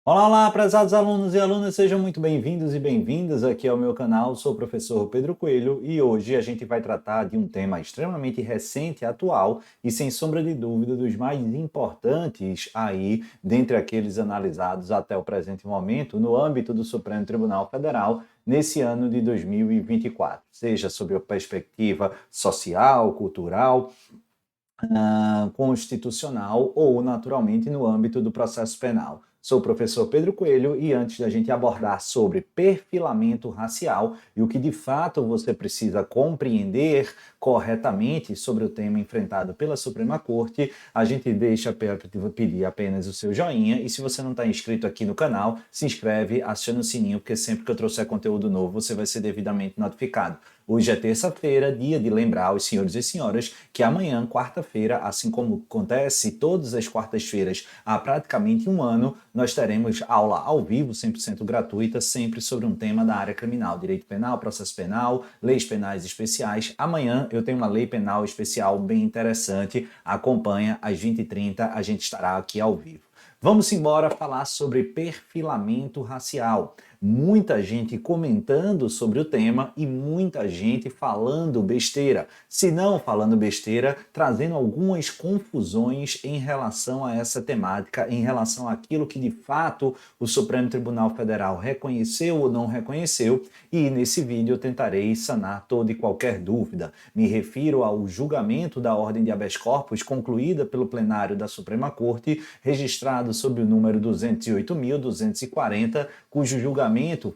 Olá, olá, prezados alunos e alunas, sejam muito bem-vindos e bem-vindas aqui ao meu canal. Sou o professor Pedro Coelho e hoje a gente vai tratar de um tema extremamente recente e atual e, sem sombra de dúvida, dos mais importantes aí dentre aqueles analisados até o presente momento no âmbito do Supremo Tribunal Federal nesse ano de 2024, seja sob a perspectiva social, cultural, constitucional ou, naturalmente, no âmbito do processo penal. Sou o professor Pedro Coelho e antes da gente abordar sobre perfilamento racial e o que de fato você precisa compreender corretamente sobre o tema enfrentado pela Suprema Corte, a gente deixa pedir apenas o seu joinha e se você não está inscrito aqui no canal, se inscreve, aciona o sininho, porque sempre que eu trouxer conteúdo novo você vai ser devidamente notificado. Hoje é terça-feira, dia de lembrar os senhores e senhoras que amanhã, quarta-feira, assim como acontece todas as quartas-feiras há praticamente um ano, nós teremos aula ao vivo, 100% gratuita, sempre sobre um tema da área criminal, direito penal, processo penal, leis penais especiais. Amanhã eu tenho uma lei penal especial bem interessante, acompanha às 20h30, a gente estará aqui ao vivo. Vamos embora falar sobre perfilamento racial. Muita gente comentando sobre o tema e muita gente falando besteira. Se não falando besteira, trazendo algumas confusões em relação a essa temática, em relação àquilo que de fato o Supremo Tribunal Federal reconheceu ou não reconheceu, e nesse vídeo eu tentarei sanar toda e qualquer dúvida. Me refiro ao julgamento da ordem de habeas corpus concluída pelo plenário da Suprema Corte, registrado sob o número 208.240, cujo julgamento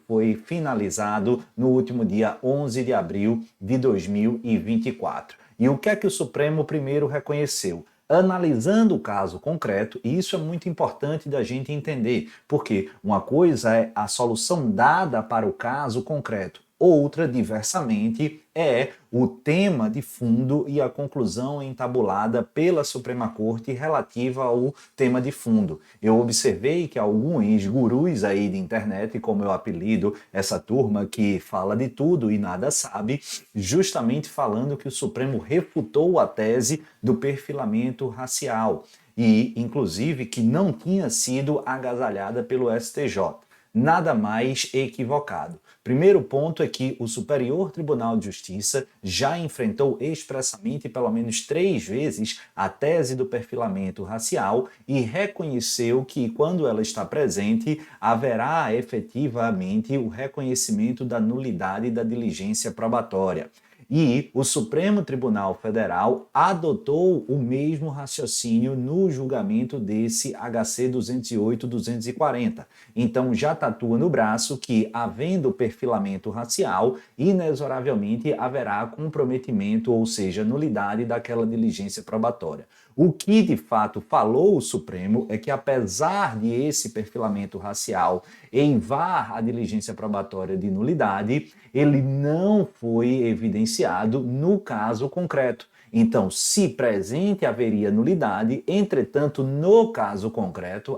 foi finalizado no último dia 11 de abril de 2024. E o que é que o Supremo primeiro reconheceu? Analisando o caso concreto, e isso é muito importante da gente entender, porque uma coisa é a solução dada para o caso concreto, outra, diversamente, é o tema de fundo e a conclusão entabulada pela Suprema Corte relativa ao tema de fundo. Eu observei que alguns gurus aí de internet, como eu apelido essa turma que fala de tudo e nada sabe, justamente falando que o Supremo refutou a tese do perfilamento racial e, inclusive, que não tinha sido agasalhada pelo STJ. Nada mais equivocado. Primeiro ponto é que o Superior Tribunal de Justiça já enfrentou expressamente pelo menos 3 vezes a tese do perfilamento racial e reconheceu que, quando ela está presente, haverá efetivamente o reconhecimento da nulidade da diligência probatória. E o Supremo Tribunal Federal adotou o mesmo raciocínio no julgamento desse HC 208-240. Então já tatua no braço que, havendo perfilamento racial, inexoravelmente haverá comprometimento, ou seja, nulidade daquela diligência probatória. O que de fato falou o Supremo é que, apesar de esse perfilamento racial eivar a diligência probatória de nulidade, ele não foi evidenciado no caso concreto. Então, se presente, haveria nulidade, entretanto, no caso concreto,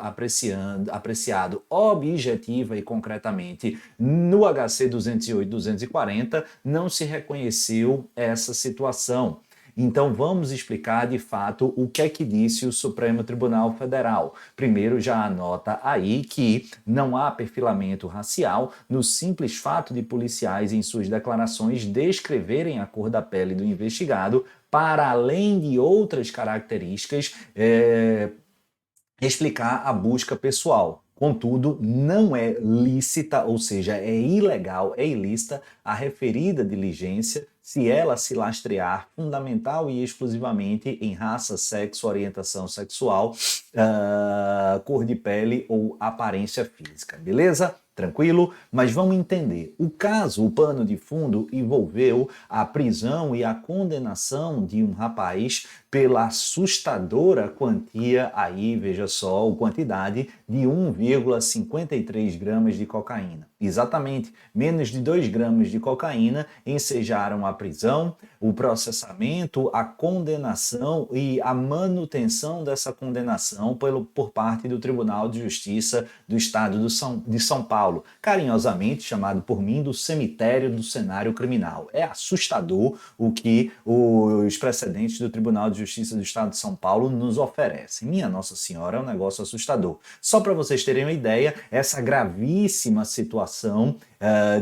apreciado objetiva e concretamente no HC 208-240, não se reconheceu essa situação. Então vamos explicar de fato o que é que disse o Supremo Tribunal Federal. Primeiro, já anota aí que não há perfilamento racial no simples fato de policiais, em suas declarações, descreverem a cor da pele do investigado, para além de outras características, explicar a busca pessoal. Contudo, não é lícita, ou seja, é ilegal, é ilícita a referida diligência se ela se lastrear fundamental e exclusivamente em raça, sexo, orientação sexual, cor de pele ou aparência física, beleza? Tranquilo? Mas vamos entender. O caso, o pano de fundo, envolveu a prisão e a condenação de um rapaz pela assustadora quantia, aí veja só, a quantidade de 1,53 gramas de cocaína. Exatamente, menos de 2 gramas de cocaína ensejaram a prisão, o processamento, a condenação e a manutenção dessa condenação por parte do Tribunal de Justiça do Estado de São Paulo. Paulo, carinhosamente chamado por mim do cemitério do cenário criminal. É assustador o que os precedentes do Tribunal de Justiça do Estado de São Paulo nos oferecem. Minha Nossa Senhora, é um negócio assustador. Só para vocês terem uma ideia, essa gravíssima situação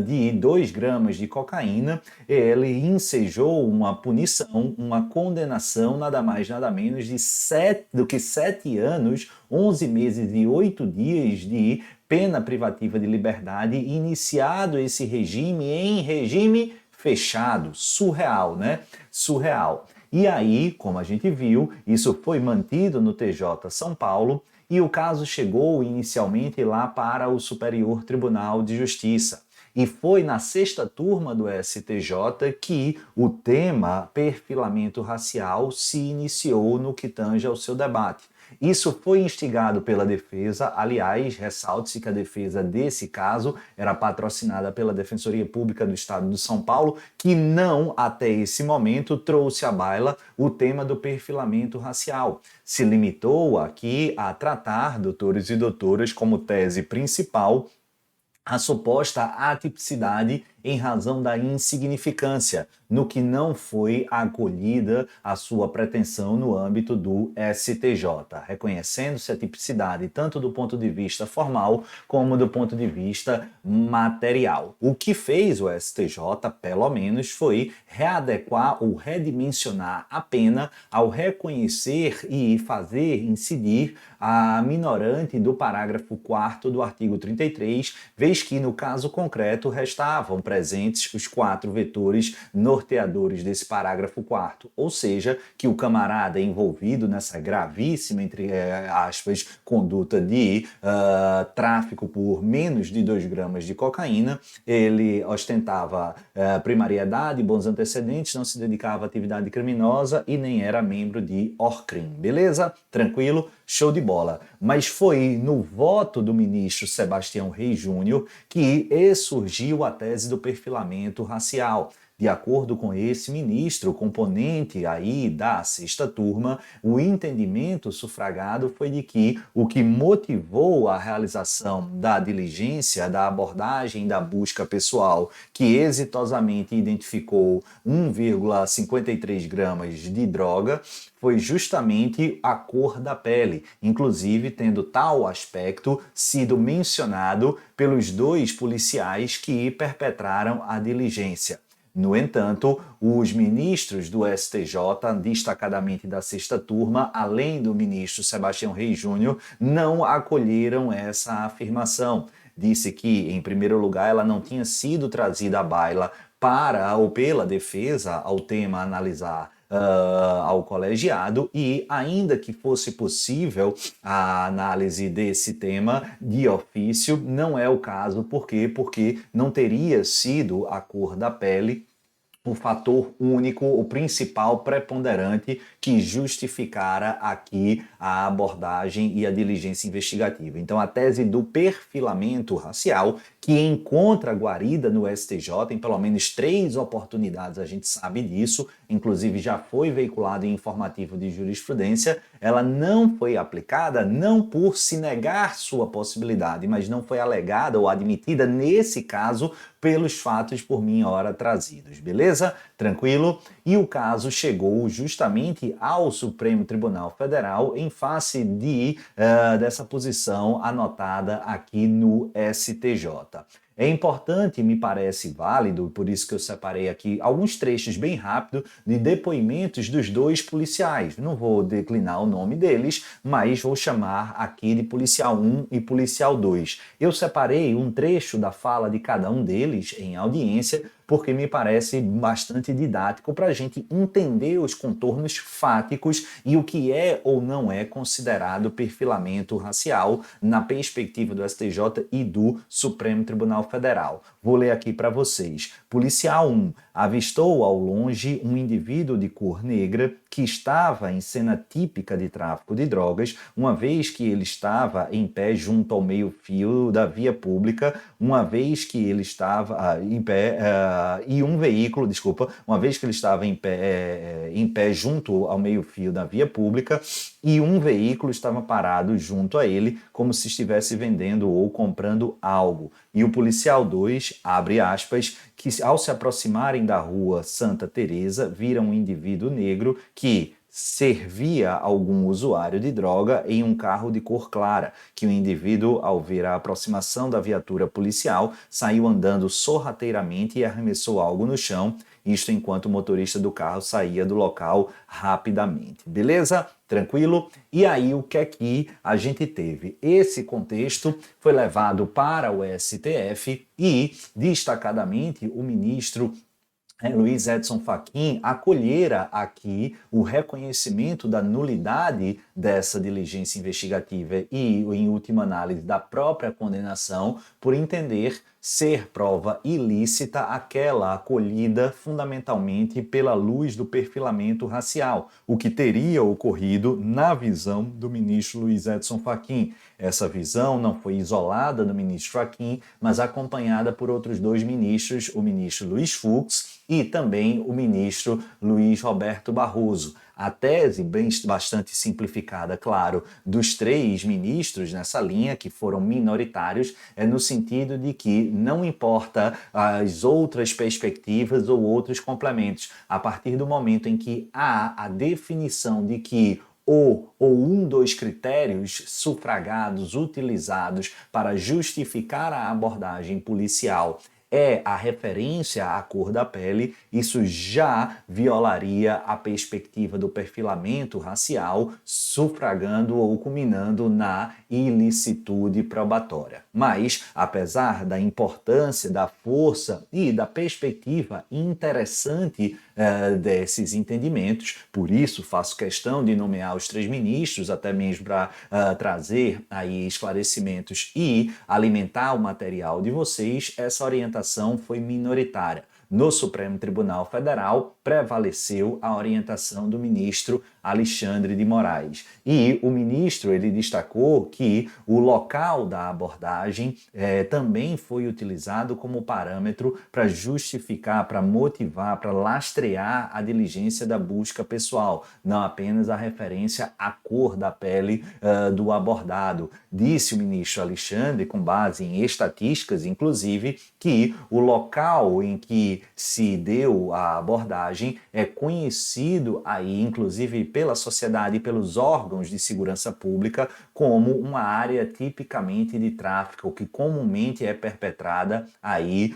de 2 gramas de cocaína, ele ensejou uma punição, uma condenação, nada mais, nada menos do que 7 anos, 11 meses e 8 dias de pena privativa de liberdade, iniciado esse regime em regime fechado. Surreal, né? Surreal. E aí, como a gente viu, isso foi mantido no TJ São Paulo e o caso chegou inicialmente lá para o Superior Tribunal de Justiça. E foi na 6ª turma do STJ que o tema perfilamento racial se iniciou no que tange ao seu debate. Isso foi instigado pela defesa, aliás, ressalte-se que a defesa desse caso era patrocinada pela Defensoria Pública do Estado de São Paulo, que não, até esse momento, trouxe à baila o tema do perfilamento racial. Se limitou aqui a tratar, doutores e doutoras, como tese principal, a suposta atipicidade em razão da insignificância, no que não foi acolhida a sua pretensão no âmbito do STJ, reconhecendo-se a tipicidade tanto do ponto de vista formal como do ponto de vista material. O que fez o STJ, pelo menos, foi readequar ou redimensionar a pena ao reconhecer e fazer incidir a minorante do parágrafo 4º do artigo 33, vez que, no caso concreto, restavam presentes os 4 vetores norteadores desse parágrafo 4º, ou seja, que o camarada envolvido nessa gravíssima, entre aspas, conduta de tráfico por menos de 2 gramas de cocaína, ele ostentava primariedade, bons antecedentes, não se dedicava à atividade criminosa e nem era membro de ORCRIM, beleza? Tranquilo? Show de bola. Mas foi no voto do ministro Sebastião Reis Júnior que surgiu a tese do perfilamento racial. De acordo com esse ministro, componente aí da 6ª turma, o entendimento sufragado foi de que o que motivou a realização da diligência, da abordagem da busca pessoal, que exitosamente identificou 1,53 gramas de droga, foi justamente a cor da pele, inclusive tendo tal aspecto sido mencionado pelos 2 policiais que perpetraram a diligência. No entanto, os ministros do STJ, destacadamente da 6ª turma, além do ministro Sebastião Reis Júnior, não acolheram essa afirmação. Disse que, em primeiro lugar, ela não tinha sido trazida à baila para ou pela defesa ao tema analisar ao colegiado e, ainda que fosse possível a análise desse tema de ofício, não é o caso. Por quê? Porque não teria sido a cor da pele o fator único, o principal preponderante que justificara aqui a abordagem e a diligência investigativa. Então, a tese do perfilamento racial, que encontra guarida no STJ, em pelo menos 3 oportunidades a gente sabe disso, inclusive já foi veiculado em informativo de jurisprudência, ela não foi aplicada não por se negar sua possibilidade, mas não foi alegada ou admitida nesse caso pelos fatos por mim ora trazidos, beleza? Tranquilo? E o caso chegou justamente ao Supremo Tribunal Federal em face dessa posição anotada aqui no STJ. É importante, me parece válido, por isso que eu separei aqui alguns trechos bem rápido de depoimentos dos 2 policiais. Não vou declinar o nome deles, mas vou chamar aqui de policial 1 e policial 2. Eu separei um trecho da fala de cada um deles em audiência, porque me parece bastante didático para a gente entender os contornos fáticos e o que é ou não é considerado perfilamento racial na perspectiva do STJ e do Supremo Tribunal Federal. Vou ler aqui para vocês. Policial 1. Avistou ao longe um indivíduo de cor negra que estava em cena típica de tráfico de drogas, uma vez que ele estava em pé junto ao meio-fio da via pública, uma vez que ele estava em pé e um veículo, desculpa, uma vez que ele estava em pé junto ao meio-fio da via pública, e um veículo estava parado junto a ele, como se estivesse vendendo ou comprando algo. E o policial 2, abre aspas, que ao se aproximarem da rua Santa Teresa, viram um indivíduo negro que servia algum usuário de droga em um carro de cor clara, que o indivíduo, ao ver a aproximação da viatura policial, saiu andando sorrateiramente e arremessou algo no chão, isto enquanto o motorista do carro saía do local rapidamente. Beleza? Tranquilo? E aí o que é que a gente teve? Esse contexto foi levado para o STF e, destacadamente, o ministro Luiz Edson Fachin acolhera aqui o reconhecimento da nulidade dessa diligência investigativa e, em última análise, da própria condenação, por entender ser prova ilícita aquela acolhida fundamentalmente pela luz do perfilamento racial, o que teria ocorrido na visão do ministro Luiz Edson Fachin. Essa visão não foi isolada do ministro Fachin, mas acompanhada por outros dois ministros, o ministro Luiz Fux e também o ministro Luiz Roberto Barroso. A tese, bastante simplificada, claro, dos três ministros nessa linha, que foram minoritários, é no sentido de que não importa as outras perspectivas ou outros complementos, a partir do momento em que há a definição de que ou um dos critérios sufragados utilizados para justificar a abordagem policial é a referência à cor da pele, isso já violaria a perspectiva do perfilamento racial, sufragando ou culminando na ilicitude probatória. Mas, apesar da importância, da força e da perspectiva interessante desses entendimentos, por isso faço questão de nomear os três ministros, até mesmo para trazer aí esclarecimentos e alimentar o material de vocês, essa orientação foi minoritária. No Supremo Tribunal Federal, prevaleceu a orientação do ministro Alexandre de Moraes. E o ministro ele destacou que o local da abordagem também foi utilizado como parâmetro para justificar, para motivar, para lastrear a diligência da busca pessoal, não apenas a referência à cor da pele do abordado. Disse o ministro Alexandre, com base em estatísticas, inclusive, que o local em que se deu a abordagem é conhecido aí, inclusive pela sociedade e pelos órgãos de segurança pública, como uma área tipicamente de tráfico, que comumente é perpetrada aí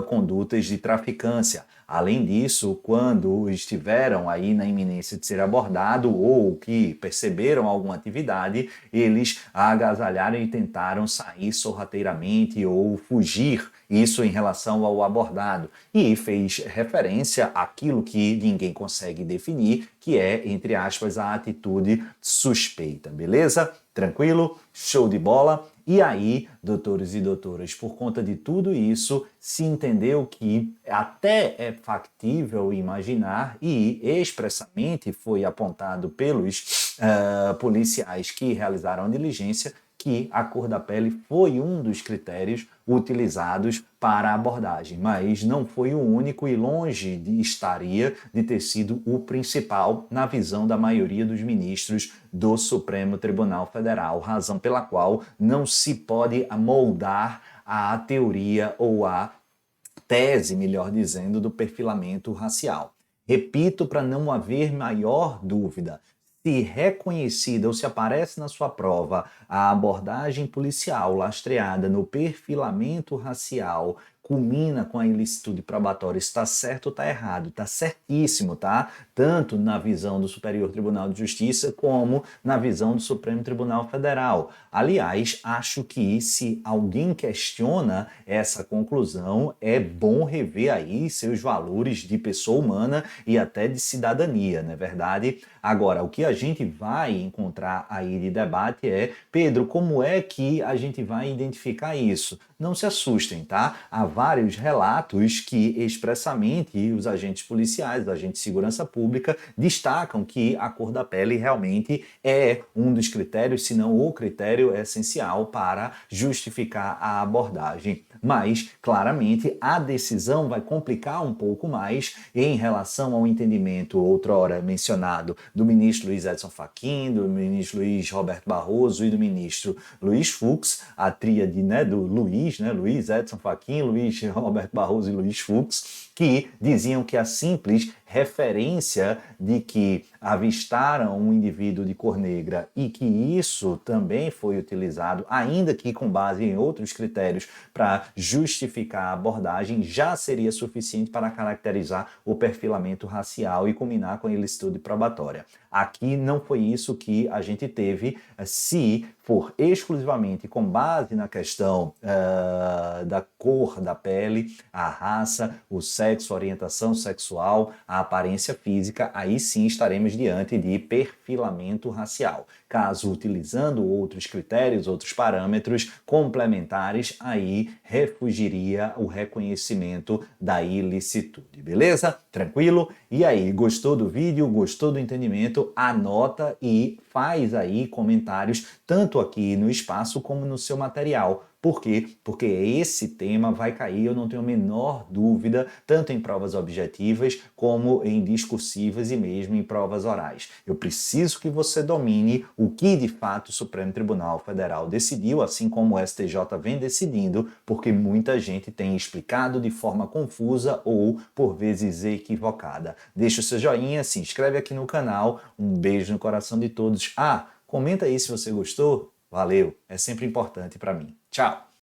condutas de traficância. Além disso, quando estiveram aí na iminência de ser abordado ou que perceberam alguma atividade, eles agasalharam e tentaram sair sorrateiramente ou fugir, isso em relação ao abordado, e fez referência àquilo que ninguém consegue definir, que é, entre aspas, a atitude suspeita, beleza? Tranquilo? Show de bola? E aí, doutores e doutoras, por conta de tudo isso, se entendeu que até é factível imaginar e expressamente foi apontado pelos policiais que realizaram a diligência que a cor da pele foi um dos critérios utilizados para a abordagem, mas não foi o único e longe estaria de ter sido o principal na visão da maioria dos ministros do Supremo Tribunal Federal, razão pela qual não se pode moldar a teoria ou a tese, melhor dizendo, do perfilamento racial. Repito, para não haver maior dúvida, se reconhecida ou se aparece na sua prova a abordagem policial lastreada no perfilamento racial culmina com a ilicitude probatória, está certo ou está errado? Está certíssimo, tá? Tanto na visão do Superior Tribunal de Justiça como na visão do Supremo Tribunal Federal. Aliás, acho que se alguém questiona essa conclusão, é bom rever aí seus valores de pessoa humana e até de cidadania, não é verdade? Agora, o que a gente vai encontrar aí de debate é, Pedro, como é que a gente vai identificar isso? Não se assustem, tá? Há vários relatos que expressamente os agentes policiais, os agentes de segurança pública, destacam que a cor da pele realmente é um dos critérios, se não o critério essencial para justificar a abordagem. Mas, claramente, a decisão vai complicar um pouco mais em relação ao entendimento, outrora mencionado, do ministro Luiz Edson Fachin, do ministro Luiz Roberto Barroso e do ministro Luiz Fux, a tríade, né, do Luiz, né, Luiz Edson Fachin, Luiz Roberto Barroso e Luiz Fux, que diziam que a simples referência de que avistaram um indivíduo de cor negra e que isso também foi utilizado, ainda que com base em outros critérios, para justificar a abordagem, já seria suficiente para caracterizar o perfilamento racial e culminar com a ilicitude probatória. Aqui não foi isso que a gente teve, se for exclusivamente com base na questão da cor da pele, a raça, o sexo, a orientação sexual, a aparência física, aí sim estaremos diante de perfilamento racial. Caso utilizando outros critérios, outros parâmetros complementares, aí refugiria o reconhecimento da ilicitude, beleza? Tranquilo? E aí, gostou do vídeo? Gostou do entendimento? Anota e faz aí comentários, tanto aqui no espaço como no seu material. Por quê? Porque esse tema vai cair, eu não tenho a menor dúvida, tanto em provas objetivas como em discursivas e mesmo em provas orais. Eu preciso que você domine o que de fato o Supremo Tribunal Federal decidiu, assim como o STJ vem decidindo, porque muita gente tem explicado de forma confusa ou, por vezes, equivocada. Deixa o seu joinha, se inscreve aqui no canal, um beijo no coração de todos. Comenta aí se você gostou. Valeu, é sempre importante para mim. Tchau!